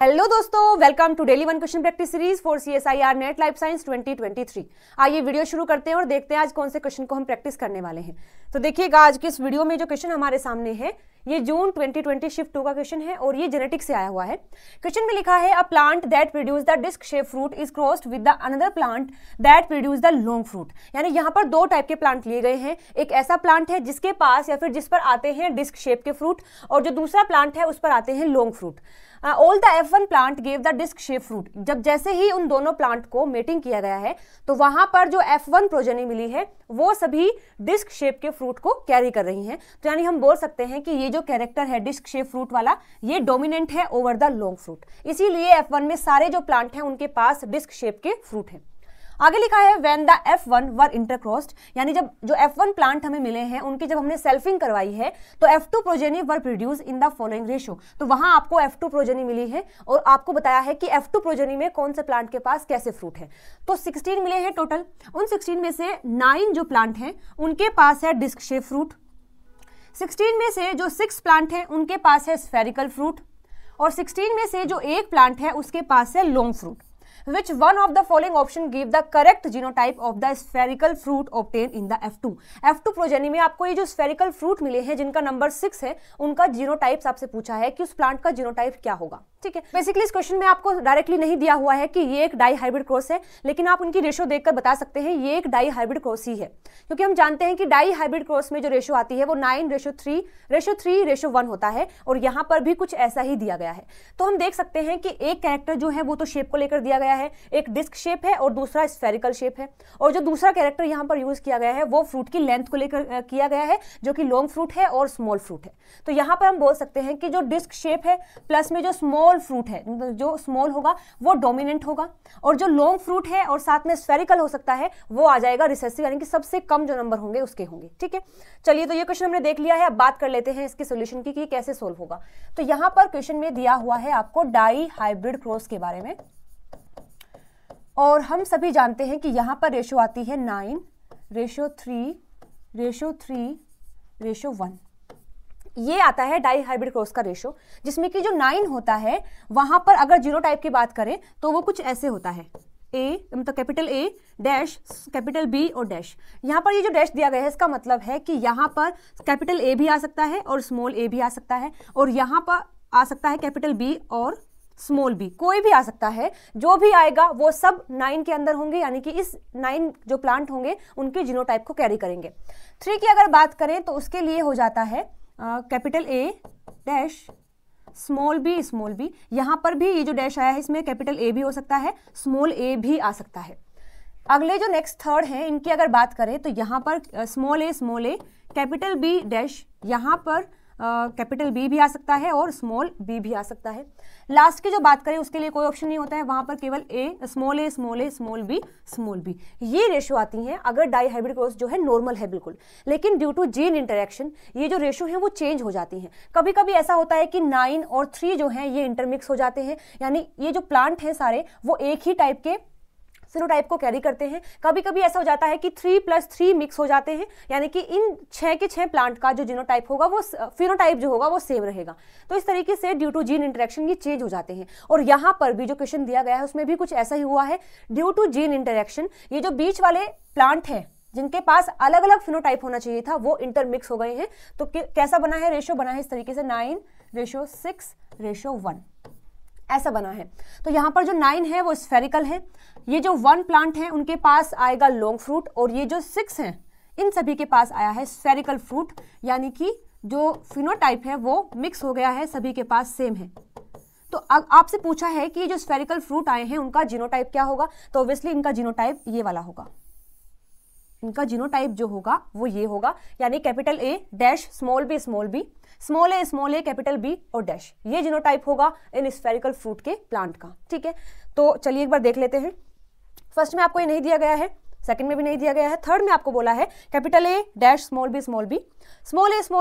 Hello दोस्तों, welcome to daily one question practice series for CSIR NET life science 2023। आइए video शुरू करते हैं और देखते हैं आज कौन से क्वेश्चन को हम प्रैक्टिस करने वाले हैं। तो देखिएगा, आज की इस वीडियो में जो क्वेश्चन हमारे सामने है ये जून 2020 शिफ्ट 2 का क्वेश्चन है और ये जेनेटिक्स से आया हुआ है। क्वेश्चन में लिखा है a plant that produce the disc shape fruit is crossed with the another plant that produce the long fruit. यानी यहाँ पर दो टाइप के प्लांट लिए गए हैं। एक ऐसा प्लांट है जिसके पास या फिर जिस पर आते हैं डिस्क शेप के फ्रूट, और जो दूसरा प्लांट है उस पर आते हैं long fruit. All the F1 plant gave the disc shape fruit. जब जैसे ही उन दोनों प्लांट को मेटिंग किया गया है तो वहां पर जो F1 प्रोजेनी मिली है वो सभी डिस्क शेप के फ्रूट को कैरी कर रही हैं। तो यानी हम बोल सकते हैं कि ये जो कैरेक्टर है डिस्क शेप फ्रूट वाला, ये डोमिनेंट है ओवर द लॉन्ग फ्रूट। इसीलिए F1 में सारे जो प्लांट हैं उनके पास डिस्क शेप के फ्रूट हैं। आगे लिखा है व्हेन द F1 वर इंटरक्रॉस्ड, यानी जब जो F1 प्लांट हमें मिले हैं उनकी जब हमने सेल्फिंग करवाई है तो F2 progeny were produce in the following ratio. तो वहां आपको F2 प्रोजेनी मिली है और आपको बताया है कि F2 प्रोजेनी में कौन से प्लांट के पास कैसे फ्रूट है। तो 16 मिले हैं टोटल। उन 16 में से 9 जो प्लांट हैं उनके पास है डिस्क शेप फ्रूट। 16 में से जो 6 प्लांट हैं उनके पास है स्फेरिकल फ्रूट, और 16 में से जो एक प्लांट है उसके पास है long fruit. Which one of the following option give the correct genotype of the spherical fruit obtained in the F2? F2 progeny में आपको ये जो स्फेरिकल फ्रूट मिले हैं जिनका नंबर 6 है, उनका जीनोटाइप्स आपसे पूछा है कि उस प्लांट का जीनोटाइप क्या होगा। ठीक है, बेसिकली इस क्वेश्चन में आपको डायरेक्टली नहीं दिया हुआ है कि ये एक डाई हाइब्रिड क्रॉस है, लेकिन आप उनकी रेशो देखकर बता सकते हैं ये एक डाई हाइब्रिड क्रॉस ही है, क्योंकि हम जानते हैं कि डाई हाइब्रिड क्रॉस में जो रेशो आती है वो 9:3:1 होता है, और यहाँ पर भी कुछ ऐसा ही दिया गया है। तो हम देख सकते हैं कि एक कैरेक्टर जो है वो तो शेप को लेकर दिया गया है, एक डिस्क शेप है और दूसरा स्फेरिकल शेप है, और जो दूसरा कैरेक्टर यहाँ पर यूज किया गया है वो फ्रूट की लेंथ को लेकर किया गया है, जो कि लॉन्ग फ्रूट है और स्मॉल फ्रूट है। तो यहाँ पर हम बोल सकते हैं कि जो डिस्क शेप है प्लस में जो स्मॉल फ्रूट है, जो स्मॉल होगा वो डोमिनेंट होगा, और जो लॉन्ग फ्रूट है और साथ में स्फेरिकल हो सकता है वो आ जाएगा रिसेसिव, यानी कि सबसे कम जो नंबर होंगे उसके होंगे। ठीक है, चलिए तो ये क्वेश्चन हमने देख लिया है। अब बात कर लेते हैं इसके सॉल्यूशन की कि कैसे सोल्व होगा। तो यहाँ पर क्वेश्चन में दिया हुआ है आपको डाई हाइब्रिड क्रॉस के बारे में, और हम सभी जानते हैं कि यहाँ पर रेशो आती है 9:3:1। ये आता है डाई हाइब्रिड क्रॉस का रेशो, जिसमें कि जो 9 होता है वहां पर अगर जीनोटाइप की बात करें तो वो कुछ ऐसे होता है, ए मतलब capital A dash capital B और डैश। यहाँ पर ये जो डैश दिया गया है इसका मतलब है कि यहाँ पर कैपिटल A भी आ सकता है और स्मॉल a भी आ सकता है, और यहाँ पर आ सकता है कैपिटल B और स्मॉल b, कोई भी आ सकता है। जो भी आएगा वो सब 9 के अंदर होंगे, यानी कि इस 9 जो प्लांट होंगे उनके जीनोटाइप को कैरी करेंगे। 3 की अगर बात करें तो उसके लिए हो जाता है capital A dash small b। यहाँ पर भी ये जो डैश आया है इसमें कैपिटल A भी हो सकता है, स्मॉल a भी आ सकता है। अगले जो नेक्स्ट थर्ड हैं इनकी अगर बात करें तो यहाँ पर small a capital B dash, यहाँ पर कैपिटल B भी आ सकता है और स्मॉल b भी आ सकता है। लास्ट की जो बात करें उसके लिए कोई ऑप्शन नहीं होता है, वहां पर केवल स्मॉल a स्मॉल b। ये रेशो आती हैं अगर डाई हाइब्रिड क्रॉस जो है नॉर्मल है बिल्कुल, लेकिन ड्यू टू जीन इंटरेक्शन ये जो रेशो है वो चेंज हो जाती हैं। कभी कभी ऐसा होता है कि 9 और 3 जो हैं ये इंटरमिक्स हो जाते हैं, यानी ये जो प्लांट हैं सारे वो एक ही टाइप के फिनोटाइप को कैरी करते हैं। कभी कभी ऐसा हो जाता है कि 3+3 मिक्स हो जाते हैं, यानी कि इन 6 के 6 प्लांट का जो जीनोटाइप होगा वो फिनोटाइप जो होगा वो सेम रहेगा। तो इस तरीके से ड्यू टू जीन इंटरेक्शन ये चेंज हो जाते हैं। और यहाँ पर भी जो क्वेश्चन दिया गया है उसमें भी कुछ ऐसा ही हुआ है। ड्यू टू जीन इंटरेक्शन ये जो बीच वाले प्लांट हैं जिनके पास अलग अलग फिनोटाइप होना चाहिए था वो इंटरमिक्स हो गए हैं। तो कैसा बना है रेशो, बना है इस तरीके से 9:6:1 ऐसा बना है। तो यहाँ पर जो 9 है वो स्फेरिकल है, ये जो 1 प्लांट है उनके पास आएगा लॉन्ग फ्रूट, और ये जो 6 हैं इन सभी के पास आया है स्फेरिकल फ्रूट, यानी कि जो फिनोटाइप है वो मिक्स हो गया है, सभी के पास सेम है। तो आपसे पूछा है कि जो स्फेरिकल फ्रूट आए हैं उनका जीनोटाइप क्या होगा, तो ऑब्वियसली इनका जीनोटाइप ये वाला होगा। इनका जीनोटाइप जो होगा वो ये होगा, यानी capital A dash small b small a capital B और डैश, ये जीनोटाइप होगा इन स्फेरिकल फ्रूट के प्लांट का। ठीक है, तो चलिए एक बार देख लेते हैं। फर्स्ट में आपको ये नहीं दिया गया है, सेकंड में भी नहीं दिया गया है, थर्ड में आपको बोला है capital A dash small b small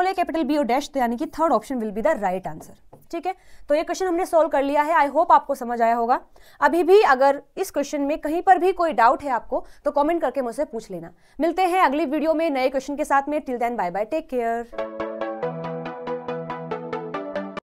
a capital B और डैश, तो यानी कि third option will be the right answer. ठीक है, तो ये क्वेश्चन हमने सॉल्व कर लिया है। आई होप आपको समझ आया होगा। अभी भी अगर इस क्वेश्चन में कहीं पर भी कोई डाउट है आपको तो कमेंट करके मुझसे पूछ लेना। मिलते हैं अगली वीडियो में नए क्वेश्चन के साथ में। Till then bye bye, take care.